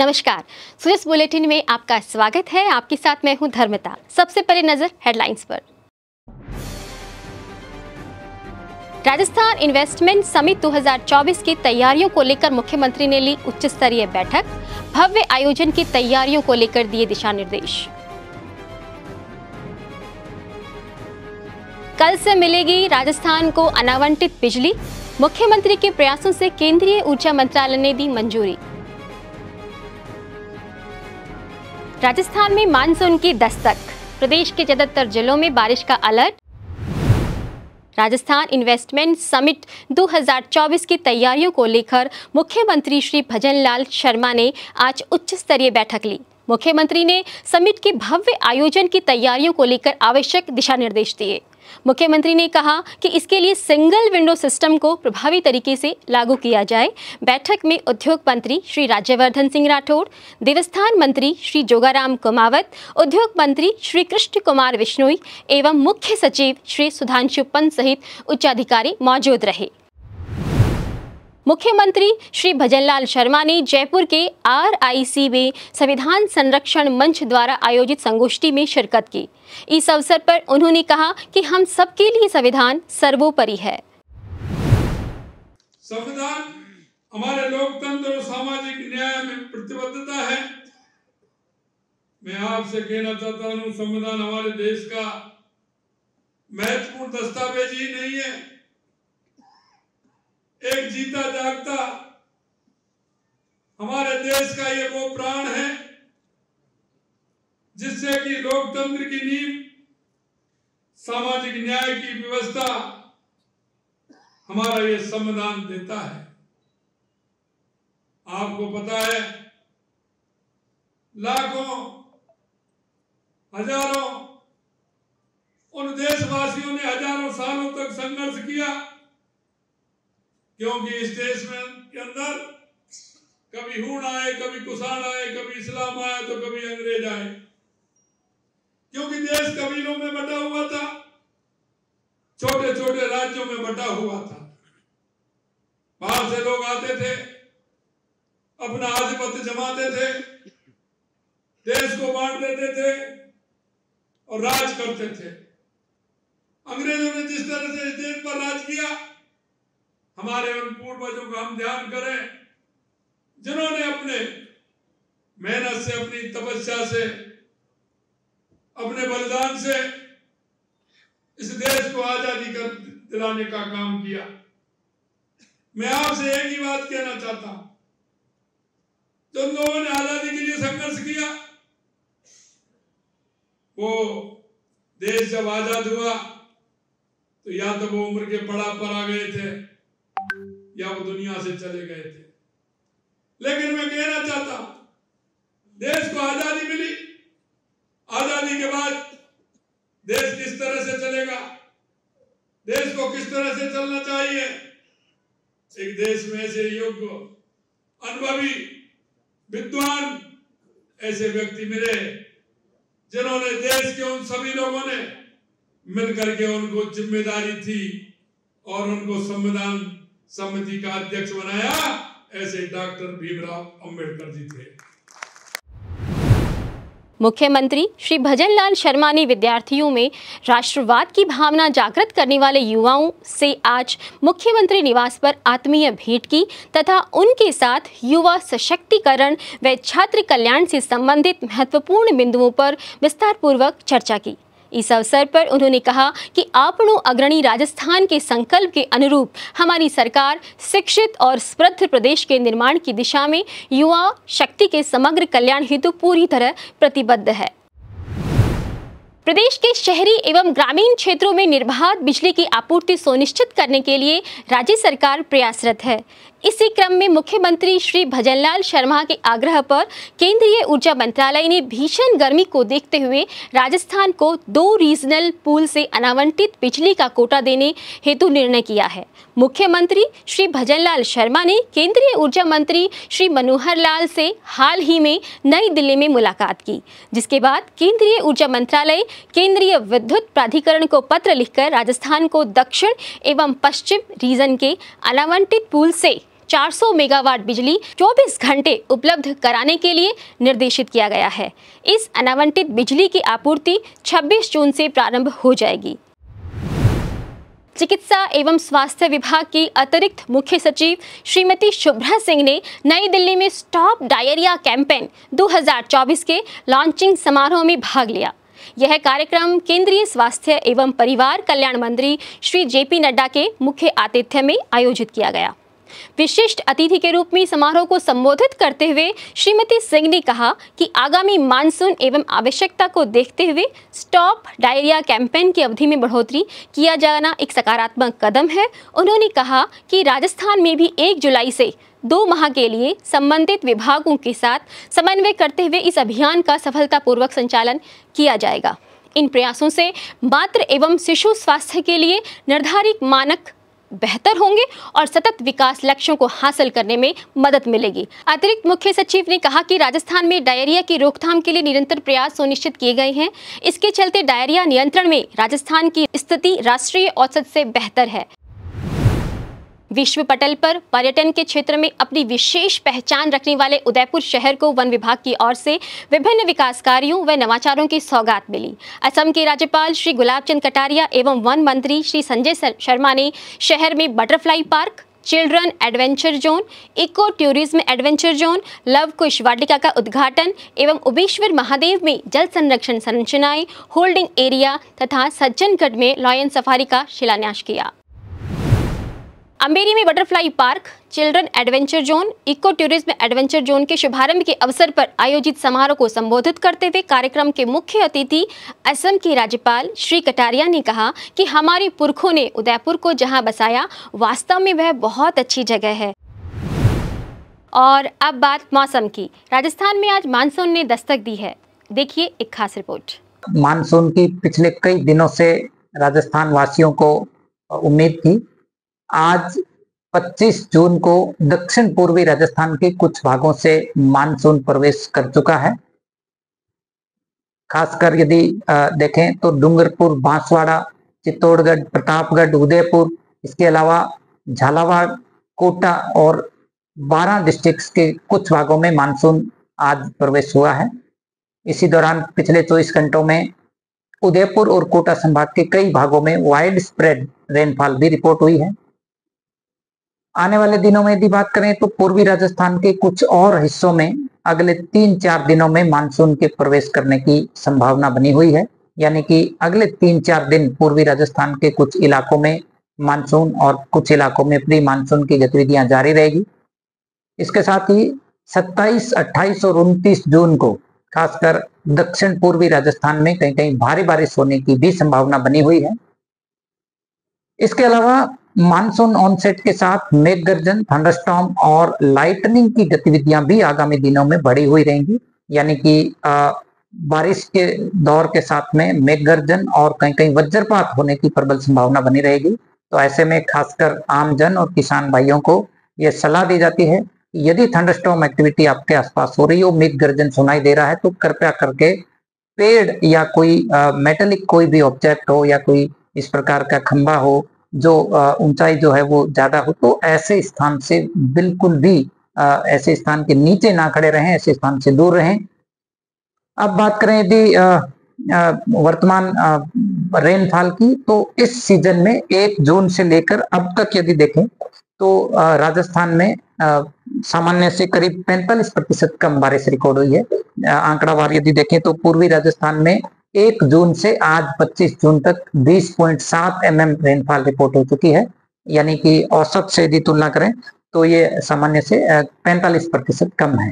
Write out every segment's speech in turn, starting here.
नमस्कार, सुरेश बुलेटिन में आपका स्वागत है। आपके साथ मैं हूं धर्मिता। सबसे पहले नजर हेडलाइंस पर। राजस्थान इन्वेस्टमेंट समिट 2024 की तैयारियों को लेकर मुख्यमंत्री ने ली उच्च स्तरीय बैठक। भव्य आयोजन की तैयारियों को लेकर दिए दिशा निर्देश। कल से मिलेगी राजस्थान को अनावंटित बिजली। मुख्यमंत्री के प्रयासों से केंद्रीय ऊर्जा मंत्रालय ने दी मंजूरी। राजस्थान में मानसून की दस्तक। प्रदेश के ज्यादातर जिलों में बारिश का अलर्ट। राजस्थान इन्वेस्टमेंट समिट 2024 की तैयारियों को लेकर मुख्यमंत्री श्री भजनलाल शर्मा ने आज उच्च स्तरीय बैठक ली। मुख्यमंत्री ने समिट के भव्य आयोजन की तैयारियों को लेकर आवश्यक दिशा निर्देश दिए। मुख्यमंत्री ने कहा कि इसके लिए सिंगल विंडो सिस्टम को प्रभावी तरीके से लागू किया जाए। बैठक में उद्योग मंत्री श्री राज्यवर्धन सिंह राठौड़, देवस्थान मंत्री श्री जोगाराम कुमावत, उद्योग मंत्री श्री कृष्ण कुमार बिश्नोई एवं मुख्य सचिव श्री सुधांशु पंत सहित उच्चाधिकारी मौजूद रहे। मुख्यमंत्री श्री भजनलाल शर्मा ने जयपुर के RIC में संविधान संरक्षण मंच द्वारा आयोजित संगोष्ठी में शिरकत की। इस अवसर पर उन्होंने कहा कि हम सबके लिए संविधान सर्वोपरि है। संविधान हमारे लोकतंत्र और सामाजिक न्याय में प्रतिबद्धता है। मैं आपसे कहना चाहता हूं, संविधान हमारे देश का महत्वपूर्ण दस्तावेज ही नहीं है, एक जीता जागता हमारे देश का ये वो प्राण है जिससे कि लोकतंत्र की नींव, सामाजिक न्याय की व्यवस्था हमारा ये संविधान देता है। आपको पता है, लाखों हजारों उन देशवासियों ने हजारों सालों तक संघर्ष किया, क्योंकि इस देश में के अंदर कभी हूण आए, कभी कुषाण आए, कभी इस्लाम आया तो कभी अंग्रेज आए, क्योंकि देश कबीलों में बटा हुआ था, छोटे छोटे राज्यों में बटा हुआ था। बाहर से लोग आते थे, अपना आधिपत्य जमाते थे, देश को बांट देते थे और राज करते थे। अंग्रेजों ने जिस तरह से इस देश पर राज किया, हमारे उन पूर्वजों का हम ध्यान करें जिन्होंने अपने मेहनत से, अपनी तपस्या से, अपने बलिदान से इस देश को आजादी कर दिलाने का काम किया। मैं आपसे एक ही बात कहना चाहता हूं, जिन लोगों ने आजादी के लिए संघर्ष किया, वो देश जब आजाद हुआ तो या तो वो उम्र के पड़ाव पर आ गए थे या वो दुनिया से चले गए थे। लेकिन मैं कहना चाहता हूं, देश को आजादी मिली, आजादी के बाद देश किस तरह से चलेगा, देश को किस तरह से चलना चाहिए। एक देश में ऐसे योग्य, अनुभवी, विद्वान ऐसे व्यक्ति मिले जिन्होंने देश के उन सभी लोगों ने मिलकर के उनको जिम्मेदारी थी और उनको संविधान समिति का अध्यक्ष बनाया। ऐसे डॉक्टर भीमराव अंबेडकर जी थे। मुख्यमंत्री श्री भजनलाल शर्मा ने विद्यार्थियों में राष्ट्रवाद की भावना जागृत करने वाले युवाओं से आज मुख्यमंत्री निवास पर आत्मीय भेंट की तथा उनके साथ युवा सशक्तिकरण व छात्र कल्याण से संबंधित महत्वपूर्ण बिंदुओं पर विस्तारपूर्वक चर्चा की। इस अवसर पर उन्होंने कहा कि आपनो अग्रणी राजस्थान के संकल्प के अनुरूप हमारी सरकार शिक्षित और समृद्ध प्रदेश के निर्माण की दिशा में युवा शक्ति के समग्र कल्याण हेतु पूरी तरह प्रतिबद्ध है। प्रदेश के शहरी एवं ग्रामीण क्षेत्रों में निर्बाध बिजली की आपूर्ति सुनिश्चित करने के लिए राज्य सरकार प्रयासरत है। इसी क्रम में मुख्यमंत्री श्री भजनलाल शर्मा के आग्रह पर केंद्रीय ऊर्जा मंत्रालय ने भीषण गर्मी को देखते हुए राजस्थान को 2 रीजनल पूल से अनावंटित बिजली का कोटा देने हेतु निर्णय किया है। मुख्यमंत्री श्री भजनलाल शर्मा ने केंद्रीय ऊर्जा मंत्री श्री मनोहर लाल से हाल ही में नई दिल्ली में मुलाकात की, जिसके बाद केंद्रीय ऊर्जा मंत्रालय केंद्रीय विद्युत प्राधिकरण को पत्र लिखकर राजस्थान को दक्षिण एवं पश्चिम रीजन के अनावंटित पूल से 400 मेगावाट बिजली 24 घंटे उपलब्ध कराने के लिए निर्देशित किया गया है। इस अनावंटित बिजली की आपूर्ति 26 जून से प्रारंभ हो जाएगी। चिकित्सा एवं स्वास्थ्य विभाग की अतिरिक्त मुख्य सचिव श्रीमती शुभ्रा सिंह ने नई दिल्ली में स्टॉप डायरिया कैंपेन 2024 के लॉन्चिंग समारोह में भाग लिया। यह कार्यक्रम केंद्रीय स्वास्थ्य एवं परिवार कल्याण मंत्री श्री JP नड्डा के मुख्य आतिथ्य में आयोजित किया गया। विशिष्ट अतिथि के रूप में समारोह को संबोधित करते हुए श्रीमती सिंह ने कहा कि आगामी मानसून एवं आवश्यकता को देखते हुए स्टॉप डायरिया कैंपेन की अवधि में बढ़ोतरी किया जाना एक सकारात्मक कदम है। उन्होंने कहा कि राजस्थान में भी 1 जुलाई से 2 माह के लिए संबंधित विभागों के साथ समन्वय करते हुए इस अभियान का सफलतापूर्वक संचालन किया जाएगा। इन प्रयासों से मातृ एवं शिशु स्वास्थ्य के लिए निर्धारित मानक बेहतर होंगे और सतत विकास लक्ष्यों को हासिल करने में मदद मिलेगी। अतिरिक्त मुख्य सचिव ने कहा कि राजस्थान में डायरिया की रोकथाम के लिए निरंतर प्रयास सुनिश्चित किए गए हैं। इसके चलते डायरिया नियंत्रण में राजस्थान की स्थिति राष्ट्रीय औसत से बेहतर है। विश्व पटल पर पर्यटन के क्षेत्र में अपनी विशेष पहचान रखने वाले उदयपुर शहर को वन विभाग की ओर से विभिन्न विकास कार्यों व नवाचारों की सौगात मिली। असम के राज्यपाल श्री गुलाब चंद कटारिया एवं वन मंत्री श्री संजय शर्मा ने शहर में butterfly park, children adventure zone, eco tourism adventure zone, Luv Kush वाटिका का उद्घाटन एवं उबेश्वर महादेव में जल संरक्षण संरचनाएं, होल्डिंग एरिया तथा सज्जनगढ़ में लॉयन सफारी का शिलान्यास किया। अम्बेरी में butterfly park, children adventure zone, eco tourism adventure zone के शुभारंभ के अवसर पर आयोजित समारोह को संबोधित करते हुए कार्यक्रम के मुख्य अतिथि असम के राज्यपाल श्री कटारिया ने कहा कि हमारे पुरखों ने उदयपुर को जहां बसाया, वास्तव में वह बहुत अच्छी जगह है। और अब बात मौसम की। राजस्थान में आज मानसून ने दस्तक दी है। देखिए एक खास रिपोर्ट। मानसून की पिछले कई दिनों से राजस्थान वासियों को उम्मीद थी। आज 25 जून को दक्षिण पूर्वी राजस्थान के कुछ भागों से मानसून प्रवेश कर चुका है। खासकर यदि देखें तो डूंगरपुर, बांसवाड़ा, चित्तौड़गढ़, प्रतापगढ़, उदयपुर, इसके अलावा झालावाड़, कोटा और 12 डिस्ट्रिक्ट्स के कुछ भागों में मानसून आज प्रवेश हुआ है। इसी दौरान पिछले 24 घंटों में उदयपुर और कोटा संभाग के कई भागों में वाइड स्प्रेड रेनफॉल भी रिपोर्ट हुई है। आने वाले दिनों में यदि बात करें तो पूर्वी राजस्थान के कुछ और हिस्सों में अगले 3-4 दिनों में मानसून के प्रवेश करने की संभावना बनी हुई है। यानी कि अगले 3-4 दिन पूर्वी राजस्थान के कुछ इलाकों में मानसून और कुछ इलाकों में प्री मानसून की गतिविधियां जारी रहेगी। इसके साथ ही 27, 28 और 29 जून को खासकर दक्षिण पूर्वी राजस्थान में कहीं कहीं भारी बारिश होने की भी संभावना बनी हुई है। इसके अलावा मानसून ऑनसेट के साथ मेघ गर्जन, थंडरस्टॉर्म और लाइटनिंग की गतिविधियां भी आगामी दिनों में बढ़ी हुई रहेंगी। यानी कि बारिश के दौर के साथ में मेघ गर्जन और कहीं कहीं वज्रपात होने की प्रबल संभावना बनी रहेगी। तो ऐसे में खासकर आमजन और किसान भाइयों को यह सलाह दी जाती है कि यदि थंडरस्टॉर्म एक्टिविटी आपके आसपास हो रही हो, मेघ गर्जन सुनाई दे रहा है, तो कृपया करके पेड़ या कोई मेटेलिक कोई भी ऑब्जेक्ट हो या कोई इस प्रकार का खंभा हो जो ऊंचाई जो है वो ज्यादा हो, तो ऐसे स्थान से बिल्कुल भी ऐसे स्थान के नीचे ना खड़े रहें, ऐसे स्थान से दूर रहें। अब बात करें यदि वर्तमान रेनफॉल की, तो इस सीजन में 1 जून से लेकर अब तक यदि देखें तो राजस्थान में सामान्य से करीब 45% कम बारिश रिकॉर्ड हुई है। आंकड़ावार यदि देखें तो पूर्वी राजस्थान में 1 जून से आज 25 जून तक 20.7 mm रेनफॉल रिपोर्ट हो चुकी है। यानी कि औसत से यदि तुलना करें तो ये सामान्य से 45% कम है।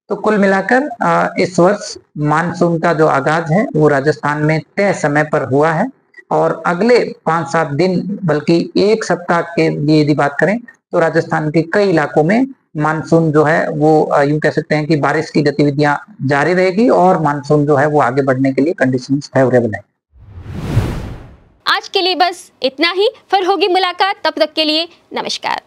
तो कुल मिलाकर इस वर्ष मानसून का जो आगाज है वो राजस्थान में तय समय पर हुआ है और अगले 5-7 दिन बल्कि 1 सप्ताह के लिए यदि बात करें तो राजस्थान के कई इलाकों में मानसून जो है वो यूं कह सकते हैं कि बारिश की गतिविधियां जारी रहेगी और मानसून जो है वो आगे बढ़ने के लिए कंडीशंस फेवरेबल है। आज के लिए बस इतना ही, फिर होगी मुलाकात। तब तक के लिए नमस्कार।